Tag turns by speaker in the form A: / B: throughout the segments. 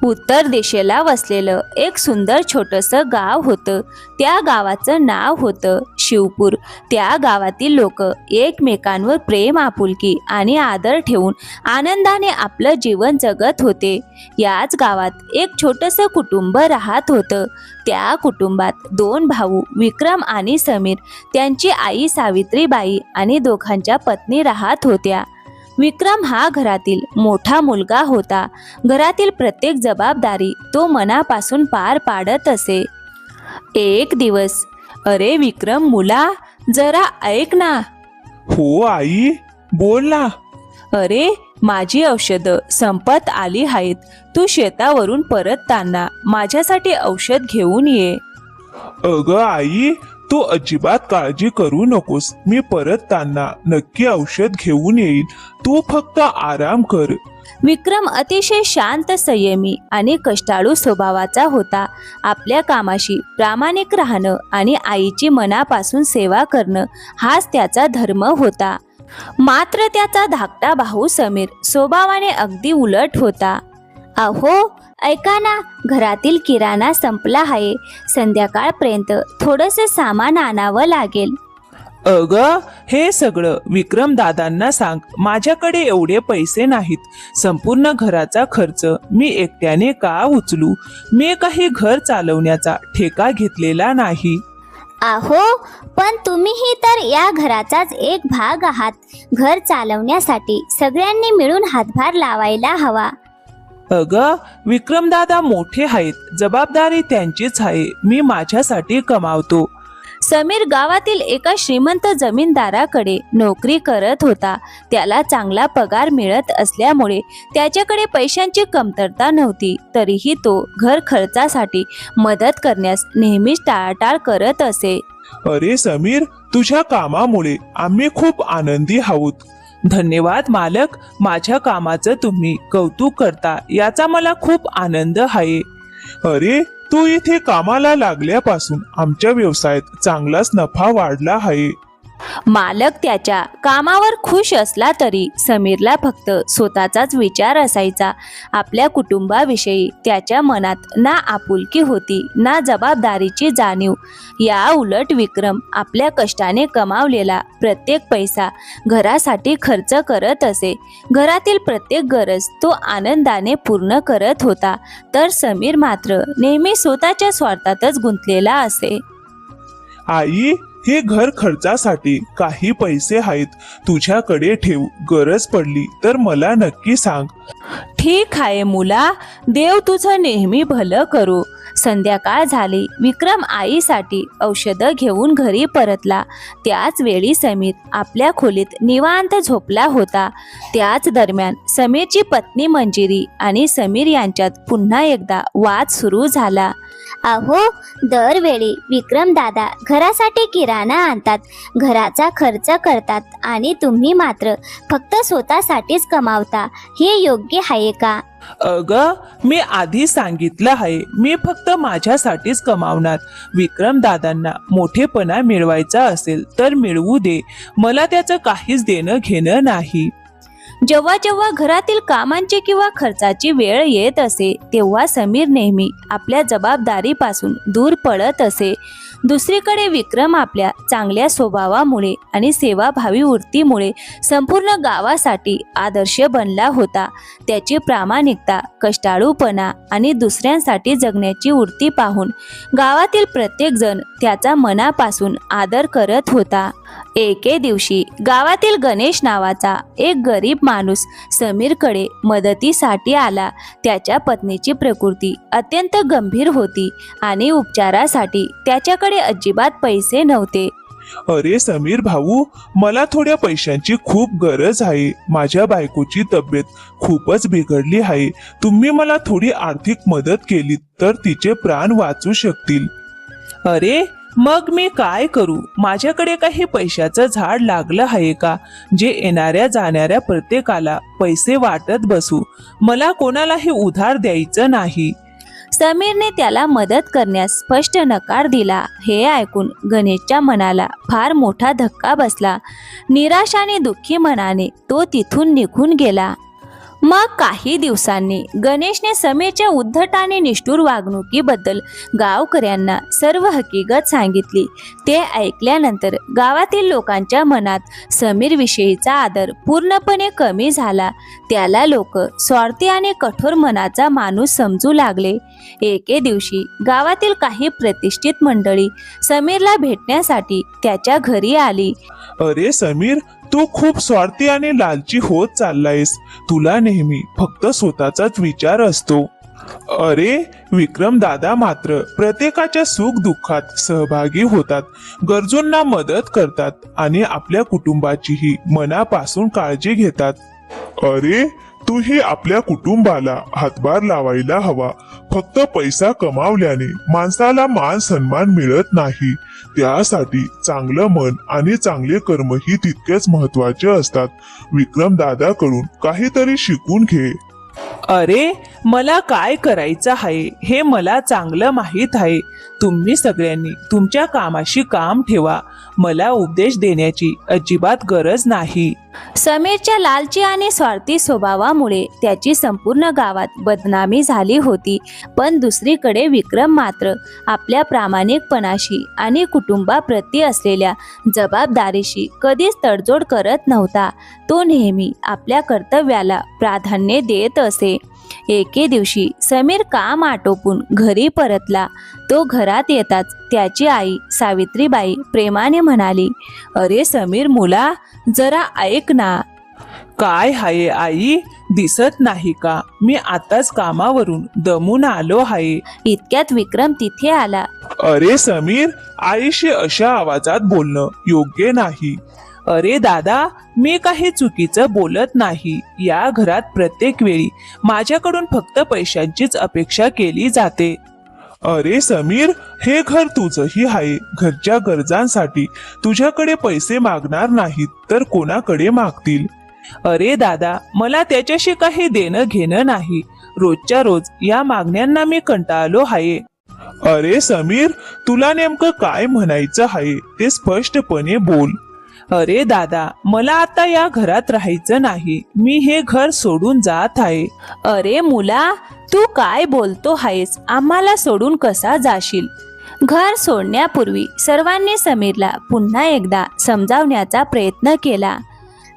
A: उत्तर दिशेला वसलेलं एक सुंदर छोटंसं गाव होतं. त्या गावाचं नाव होतं शिवपूर. त्या गावातील लोक एकमेकांवर प्रेम, आपुलकी आणि आदर ठेवून आनंदाने आपलं जीवन जगत होते. याच गावात एक छोटंसं कुटुंब राहत होतं. त्या कुटुंबात 2 भाऊ विक्रम आणि समीर, त्यांची आई सावित्रीबाई आणि दोघांच्या पत्नी राहत होत्या. विक्रम हा घरातील मोठा मुलगा होता. घरातील प्रत्येक जबाबदारी तो मनापासून पार पाडत असे. एक दिवस, "अरे विक्रम मुला, जरा ऐक ना."
B: हो आई, बोल ना.
A: "अरे, माझी औषधं संपत आली आहेत. तू शेतावरून परतताना माझ्यासाठी औषध घेऊन ये."
B: अगं आई, तू अजिबात काळजी करू नकोस. मी परतताना नक्की औषध घेऊन येईन. तू फक्त आराम कर.
A: विक्रम अतिशय शांत, संयमी आणि कष्टाळू स्वभावाचा होता. आपल्या कामाशी प्रामाणिक राहणं आणि आईची मनापासून सेवा करणं हाच त्याचा धर्म होता. मात्र त्याचा धाकटा भाऊ समीर स्वभावाने अगदी उलट होता. "अहो, ऐका ना, घरातील किराणा संपला आहे. संध्याकाळपर्यंत थोडंसं सामान आणावं लागेल."
B: अगं, हे सगळं विक्रम दादांना सांग. माझ्याकडे एवढे पैसे नाहीत. संपूर्ण घराचा खर्च मी एकट्याने का उचलू? मी काही घर चालवण्याचा ठेका घेतलेला नाही.
C: अहो, पण तुम्हीही तर या घराचाच एक भाग आहात. घर चालवण्यासाठी सगळ्यांनी मिळून हातभार लावायला हवा.
B: अगं, विक्रमदादा मोठे आहेत. जबाबदारी त्यांचीच आहे. मी माझ्यासाठी कमावतो.
A: समीर गावातील एका श्रीमंत जमीनदाराकडे नोकरी करत होता. त्याला चांगला पगार मिळत असल्यामुळे त्याच्याकडे पैशांची कमतरता नव्हती. तरीही तो घर खर्चासाठी मदत करण्यास नेहमीच टाळाटाळ करत असे.
B: अरे समीर, तुझ्या कामामुळे आम्ही खूप आनंदी आहोत. धन्यवाद मालक. माझ्या कामाचं तुम्ही कौतुक करता याचा मला खूप आनंद आहे. अरे, तू इथे कामाला लागल्यापासून आमच्या व्यवसायात चांगलाच नफा वाढला आहे.
A: मालक त्याच्या कामावर खुश असला तरी समीरला फक्त स्वतःचाच विचार असायचा. आपल्या कुटुंबाविषयी त्याच्या मनात ना आपुलकी होती, ना जबाबदारीची जाणीव. या उलट विक्रम आपल्या कष्टाने कमावलेला प्रत्येक पैसा घरासाठी खर्च करत असे. घरातील प्रत्येक गरज तो आनंदाने पूर्ण करत होता. तर समीर मात्र नेहमी स्वतःच्या स्वार्थातच गुंतलेला असे.
B: आई, हे घर खर्चासाठी काही पैसे आहेत. तुझ्याकडे ठेव. गरज पडली तर मला नक्की सांग.
A: "ठीक आहे मुला, देव तुझं नेहमी भलं करू." संध्याकाळ झाली. विक्रम आईसाठी औषधं घेऊन घरी परतला. त्याच वेळी समीर आपल्या खोलीत निवांत झोपला होता. त्याच दरम्यान समीरची पत्नी मंजिरी आणि समीर यांच्यात पुन्हा एकदा वाद सुरू झाला.
C: अहो, दरवेळी विक्रम दादा घरासाठी किराणा आणतात, घराचा खर्च करतात आणि तुम्ही मात्र फक्त स्वतःसाठीच कमावता. हे योग्य आहे का?
B: अगं, मी आधी सांगितलं आहे, मी फक्त माझ्यासाठीच कमावणार. विक्रम दादांना मोठेपणा मिळवायचा असेल तर मिळवू दे. मला त्याचं काहीच देणं घेणं नाही.
A: जेव्हा जेव्हा घरातील कामांची किंवा खर्चाची वेळ येत असे तेव्हा समीर नेहमी आपल्या जबाबदारीपासून दूर पळत असे. दुसरीकडे विक्रम आपल्या चांगल्या स्वभावामुळे आणि सेवाभावी वृत्तीमुळे संपूर्ण गावासाठी आदर्श बनला होता. त्याची प्रामाणिकता, कष्टाळूपणा आणि दुसऱ्यांसाठी जगण्याची वृत्ती पाहून गावातील प्रत्येक जण त्याचा मनापासून आदर करत होता. एके दिवशी गावातील गणेश नावाचा एक गरीब माणूस समीरकडे मदतीसाठी आला. त्याच्या पत्नीची प्रकृती अत्यंत गंभीर होती आणि उपचारासाठी त्याच्याकडे अजिबात पैसे नव्हते.
B: अरे समीर भाऊ, मला थोड्या पैशांची खूप गरज आहे. माझ्या बायकोची तब्येत खूपच बिघडली आहे. तुम्ही मला थोडी आर्थिक मदत केली तर तिचे प्राण वाचू शकतील. अरे, मग मी काय करू? माझ्याकडे काही पैशाचं झाड लागलं आहे का, जे येणाऱ्या जाणाऱ्या प्रत्येकाला पैसे वाटत बसू? मला कोणालाही उधार द्यायचं नाही.
A: समीरने त्याला मदत करण्यास स्पष्ट नकार दिला. हे ऐकून गणेशच्या मनाला फार मोठा धक्का बसला. निराश आणि दुःखी मनाने तो तिथून निघून गेला. मग काही दिवसांनी गणेशने समीरच्या उद्धट आणि निष्ठुर वागणुकीबद्दल गावकऱ्यांना सर्व हकीकत सांगितली. ते ऐकल्यानंतर गावातील लोकांच्या मनात समीर विषयीचा आदर पूर्णपणे कमी झाला. त्याला लोक स्वार्थी आणि कठोर मनाचा माणूस समजू लागले. एके दिवशी गावातील काही प्रतिष्ठित मंडळी समीरला भेटण्यासाठी त्याच्या घरी आली.
B: अरे समीर, तू खूप स्वार्थी आणि लालची होत चाललायस. तुला नेहमी फक्त स्वतःचाच विचार असतो. अरे विक्रम दादा मात्र प्रत्येकाच्या सुख दुःखात सहभागी होतात, गरजूंना मदत करतात आणि आपल्या कुटुंबाचीही मनापासून काळजी घेतात. अरे तूही आपल्या कुटुंबाला हातभार लावायला हवा. फक्त पैसा कमावल्याने माणसाला मान सन्मान मिळत नाही. त्यासाठी चांगलं मन आणि चांगले कर्मही तितकेच महत्वाचे असतात. विक्रम दादाकडून काहीतरी शिकून घे.
D: अरे मला काय करायचं आहे हे मला चांगलं माहीत आहे. तुम्ही सगळ्यांनी तुमच्या कामाशी काम ठेवा. मला उपदेश देण्याची अजिबात गरज नाही.
A: समीरच्या लालची आणि स्वार्थी स्वभावामुळे त्याची संपूर्ण गावात बदनामी झाली होती. पण दुसरीकडे विक्रम मात्र आपल्या प्रामाणिकपणाशी आणि कुटुंबाप्रती असलेल्या जबाबदारीशी कधीच तडजोड करत नव्हता. तो नेहमी आपल्या कर्तव्याला प्राधान्य देत असे. एके दिवशी समीर काम आटोपून घरी परतला. तो घरात येताच त्याची आई सावित्रीबाई प्रेमाने म्हणाली, अरे समीर मुला, जरा ऐक ना.
D: काय हाय आई, दिसत नाही का मी आताच कामावरून दमून आलो आहे.
A: इतक्यात विक्रम तिथे आला.
B: अरे समीर, आईशी अशा आवाजात बोलणं योग्य नाही.
D: अरे दादा, मी काही चुकीचं बोलत नाही. या घरात प्रत्येक वेळी माझ्याकडून फक्त पैशांचीच अपेक्षा केली जाते.
B: अरे समीर, हे घर तुझंही आहे. घरच्या गरजांसाठी तुझ्याकडे पैसे मागणार नाहीत तर कोणाकडे मागतील?
D: अरे दादा, मला त्याच्याशी काही देणं घेणं नाही. रोजच्या रोज या मागण्यांना मी कंटाळलो आहे.
B: अरे समीर, तुला नेमकं काय म्हणायचं आहे ते स्पष्टपणे बोल.
D: अरे दादा, मला आता या घरात राहायचं नाही. मी हे घर सोडून जात आहे.
A: अरे मुला, तू काय बोलतो आहेस? आम्हाला सोडून कसा जाशील? घर सोडण्यापूर्वी सर्वांनी समीरला पुन्हा एकदा समजावण्याचा प्रयत्न केला.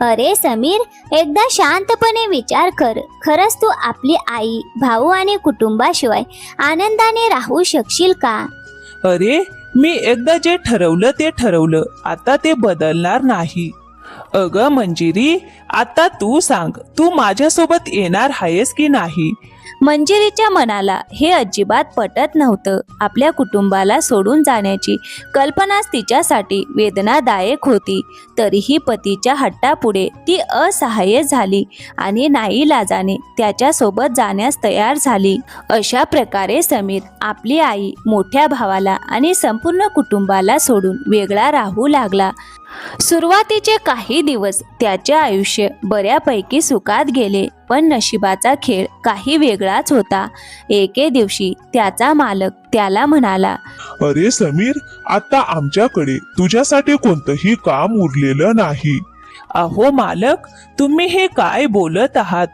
C: अरे समीर, एकदा शांतपणे विचार कर. खरंच तू आपली आई, भाऊ आणि कुटुंबाशिवाय आनंदाने राहू शकशील का?
D: अरे मी एकदा जे ठरवलं ते ठरवलं. आता ते बदलणार नाही. अगं मंजिरी, आता तू सांग, तू माझ्यासोबत येणार आहेस की नाही?
A: मंजिरीच्या मनाला हे अजिबात पटत नव्हतं. आपल्या कुटुंबाला सोडून जाण्याची कल्पनाच तिच्यासाठी वेदनादायक होती. तरीही पतीच्या हट्टापुढे ती असहाय्य झाली आणि नाईलाजाने त्याच्यासोबत जाण्यास तयार झाली. अशा प्रकारे समीर आपली आई, मोठ्या भावाला आणि संपूर्ण कुटुंबाला सोडून वेगळा राहू लागला. सुरुवातीचे काही दिवस त्याचे आयुष्य बऱ्यापैकी सुखात गेले. पण नशिबाचा खेळ काही वेगळाच होता. एके दिवशी त्याचा मालक त्याला म्हणाला,
B: अरे समीर, आता आमच्याकडे तुझ्यासाठी कोणतंही काम उरलेलं नाही.
D: अहो मालक, तुम्ही हे काय बोलत आहात?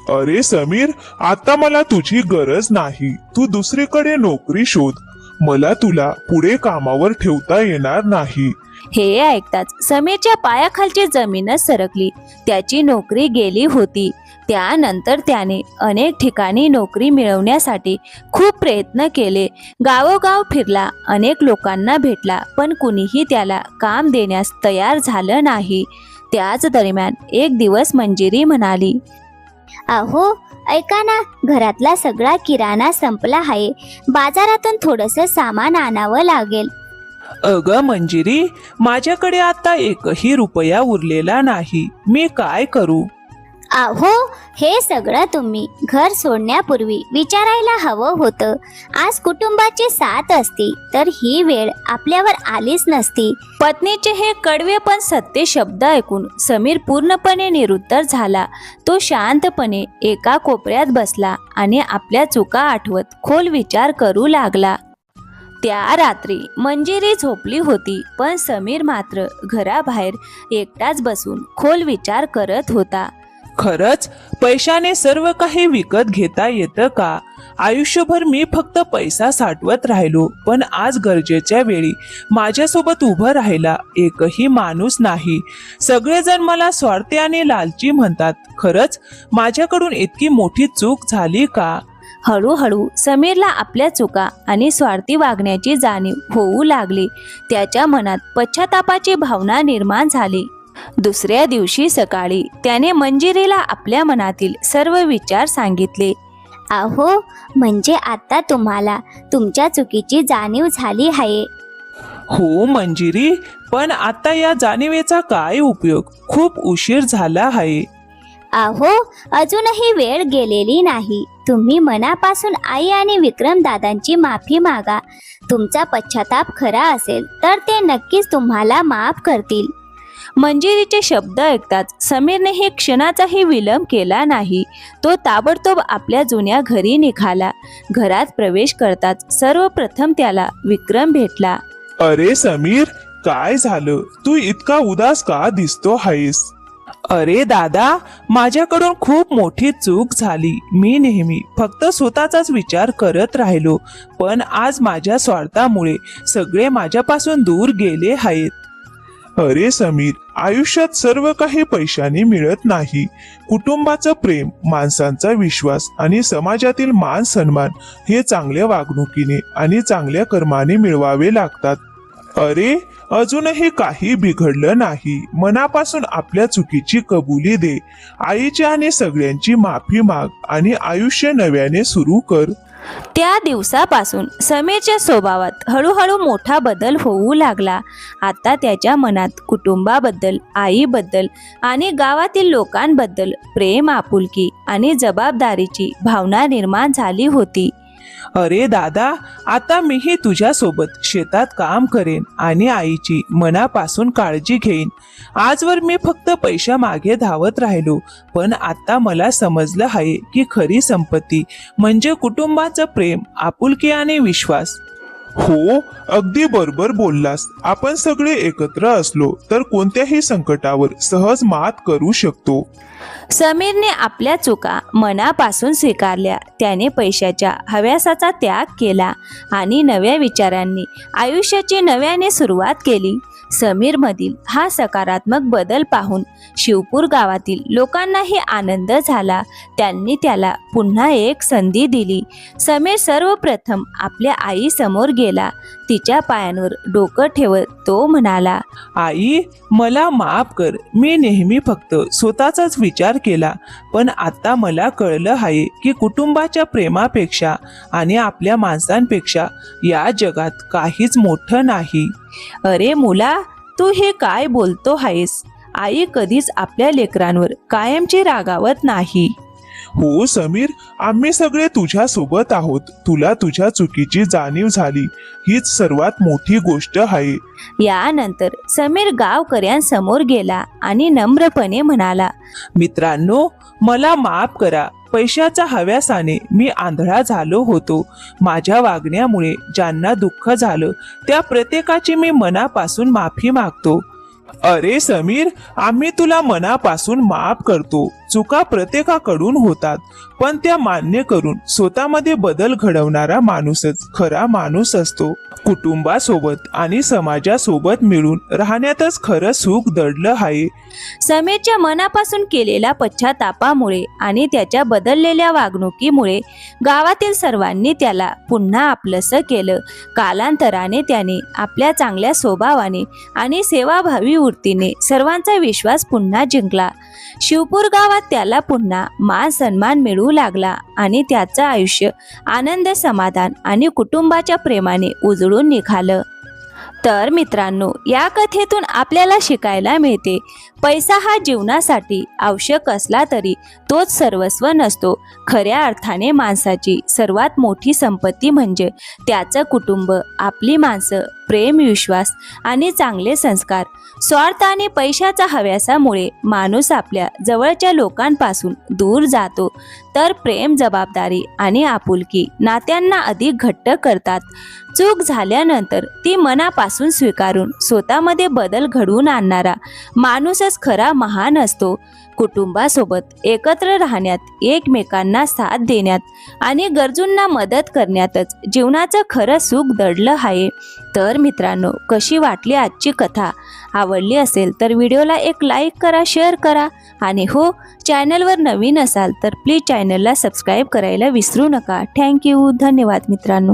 B: अरे समीर, आता मला तुझी गरज नाही. तू दुसरीकडे नोकरी शोध. मला तुला पुढे कामावर ठेवता येणार नाही.
A: हे ऐकताच समीरच्या पायाखालची जमीनच सरकली. त्याची नोकरी गेली होती. त्यानंतर त्याने अनेक ठिकाणी नोकरी मिळवण्यासाठी खूप प्रयत्न केले. गावोगाव फिरला, अनेक लोकांना भेटला, पण कुणीही त्याला काम देण्यास तयार झालं नाही. त्याच दरम्यान एक दिवस मंजिरी म्हणाली,
C: अहो ऐका ना, घरातला सगळा किराणा संपला आहे. बाजारातून थोडंसं सामान आणावं लागेल.
D: अगं मंजिरी, माझ्याकडे आता एकही रुपया उरलेला नाही. मी काय करू?
C: अहो, हे सगळं तुम्ही घर सोडण्यापूर्वी विचारायला हवं होतं. आज कुटुंबाची साथ असती तर ही वेळ आपल्यावर आलीच नसती.
A: पत्नीचे हे कडवे पण सत्य शब्द ऐकून समीर पूर्णपणे निरुत्तर झाला. तो शांतपणे एका कोपऱ्यात बसला आणि आपल्या चुका आठवत खोल विचार करू लागला. त्या रात्री मंजिरी झोपली होती, पण समीर मात्र घराबाहेर एकटाच बसून खोल विचार करत होता.
D: खरंच पैशाने सर्व काही विकत घेता येतं का? आयुष्यभर मी फक्त पैसा साठवत राहिलो, पण आज गरजेच्या वेळी माझ्यासोबत उभं राहायला एकही माणूस नाही. सगळेजण मला स्वार्थी आणि लालची म्हणतात. खरंच माझ्याकडून इतकी मोठी चूक झाली का?
A: हळूहळू समीरला आपल्या चुका आणि स्वार्थी वागण्याची जाणीव होऊ लागली. त्याच्या मनात पश्चातापाची भावना निर्माण झाली. दुसऱ्या दिवशी सकाळी त्याने मंजिरीला आपल्या मनातील सर्व विचार सांगितले.
C: अहो, म्हणजे आता तुम्हाला तुमच्या चुकीची जाणीव झाली आहे.
D: हो मंजिरी, पण आता या जाणीवेचा काय उपयोग? खूप उशीर झाला आहे.
C: अहो, अजूनही वेळ गेलेली नाही. तुम्ही मनापासून आई आणि विक्रम दादांची माफी मागा. तुमचा पश्चाताप खरा असेल तर ते नक्कीच तुम्हाला माफ करतील.
A: मंजिरीचे शब्द ऐकताच समीरने क्षणाचाही विलंब केला नाही. तो ताबडतोब आपल्या जुन्या घरी निघाला. घरात प्रवेश करताच सर्वप्रथम त्याला विक्रम भेटला.
B: अरे समीर, काय झालं? तू इतका उदास का दिसतो आहेस?
D: अरे दादा, माझ्याकडून खूप मोठी चूक झाली. मी नेहमी फक्त स्वतःचाच विचार करत राहिलो, पण आज माझ्या स्वार्थामुळे सगळे माझ्यापासून दूर गेले आहेत.
B: अरे समीर, आयुष्यात सर्व काही पैशाने मिळत नाही. कुटुंबाचं प्रेम, माणसांचा विश्वास आणि समाजातील मान सन्मान हे चांगल्या वागणुकीने आणि चांगल्या कर्माने मिळवावे लागतात. अरे, अजूनही काही बिघडलं नाही. मनापासून आपल्या चुकीची कबुली दे. आईची आणि सगळ्यांची माफी माग आणि आयुष्य नव्याने सुरू कर.
A: त्या दिवसापासून समीरच्या स्वभावात हळूहळू मोठा बदल होऊ लागला. आता त्याच्या मनात कुटुंबाबद्दल, आईबद्दल आणि गावातील लोकांबद्दल प्रेम, आपुलकी आणि जबाबदारीची भावना निर्माण झाली होती.
D: अरे दादा, आता मीही तुझ्यासोबत शेतात काम करेन आणि आईची मनापासून काळजी घेईन. आजवर मी फक्त पैशा मागे धावत राहिलो, पण आता मला समजलं आहे की खरी संपत्ती म्हणजे कुटुंबाचं प्रेम, आपुलकी आणि विश्वास.
B: हो, अगदी बरोबर बोललास. आपण सगळे एकत्र असलो तर कोणत्याही संकटावर सहज मात करू शकतो.
A: समीरने आपल्या चुका मनापासून स्वीकारल्या. त्याने पैशाच्या हव्यासाचा त्याग केला आणि नव्या विचारांनी आयुष्याची नव्याने सुरुवात केली. समीरमधील हा सकारात्मक बदल पाहून शिवपूर गावातील लोकांनाही आनंद झाला. त्यांनी त्याला पुन्हा एक संधी दिली. समीर सर्वप्रथम आपल्या आई समोर गेला. तिच्या पायांवर डोकं ठेवत तो म्हणाला,
D: आई, मला माफ कर. मी नेहमी फक्त स्वतःचाच विचार केला, पण आता मला कळलं आहे की कुटुंबाच्या प्रेमापेक्षा आणि आपल्या माणसांपेक्षा या जगात काहीच मोठं नाही.
A: अरे मुला, तू हे काय बोलतो आहेस? आई कधीच आपल्या लेकरांवर कायमची रागावत नाही.
B: हो समीर, आम्ही सगळे तुझ्या सोबत आहोत. तुला तुझ्या चुकीची जाणीव झाली, हीच सर्वात मोठी गोष्ट आहे.
A: यानंतर समीर गावकऱ्यांसमोर गेला आणि नम्रपणे म्हणाला,
D: मित्रांनो, मला माफ करा. पैशाच्या हव्यासाने मी आंधळा झालो होतो. माझ्या वागण्यामुळे ज्यांना दुःख झालं त्या प्रत्येकाची मी मनापासून माफी मागतो.
B: अरे समीर, आम्ही तुला मनापासून माफ करतो. चुका प्रत्येकाकडून होतात, पण त्या मान्य करून स्वतःमध्ये बदल घडवणारा माणूसच खरा माणूस असतो. कुटुंबासोबत आणि समाजासोबत मिळून राहण्यातच खरं सुख दडलं आहे.
A: समीरच्या मनापासून केलेल्या पश्चातापामुळे आणि त्याच्या बदललेल्या वागणुकीमुळे गावातील सर्वांनी त्याला पुन्हा आपलंसं केलं. कालांतराने त्याने आपल्या चांगल्या स्वभावाने आणि सेवाभावी वृत्तीने सर्वांचा विश्वास पुन्हा जिंकला. शिवपूर गावात त्याला पुन्हा मान सन्मान मिळू लागला आणि त्याचं आयुष्य आनंद, समाधान आणि कुटुंबाच्या प्रेमाने उजळून निघालं. तर मित्रांनो, या कथेतून आपल्याला शिकायला मिळते, पैसा हा जीवनासाठी आवश्यक असला तरी तोच सर्वस्व नसतो. खऱ्या अर्थाने माणसाची सर्वात मोठी संपत्ती म्हणजे त्याचं कुटुंब, आपली माणसं, प्रेम, विश्वास आणि चांगले संस्कार. स्वार्थ आणि पैशाच्या हव्यासामुळे माणूस आपल्या जवळच्या लोकांपासून दूर जातो, तर प्रेम, जबाबदारी आणि आपुलकी नात्यांना अधिक घट्ट करतात. चूक झाल्यानंतर ती मनापासून स्वीकारून स्वतःमध्ये बदल घडवून आणणारा माणूसच खरा महान असतो. कुटुंबासोबत एकत्र राहण्यात, एकमेकांना साथ देण्यात आणि गरजूंना मदत करण्यातच जीवनाचं खरं सुख दडलं आहे. तर मित्रांनो, कशी वाटली आजची कथा? आवडली असेल तर व्हिडिओला एक लाईक करा, शेअर करा आणि हो, चॅनलवर नवीन असाल तर प्लीज चॅनलला सबस्क्राईब करायला विसरू नका. थँक्यू. धन्यवाद मित्रांनो.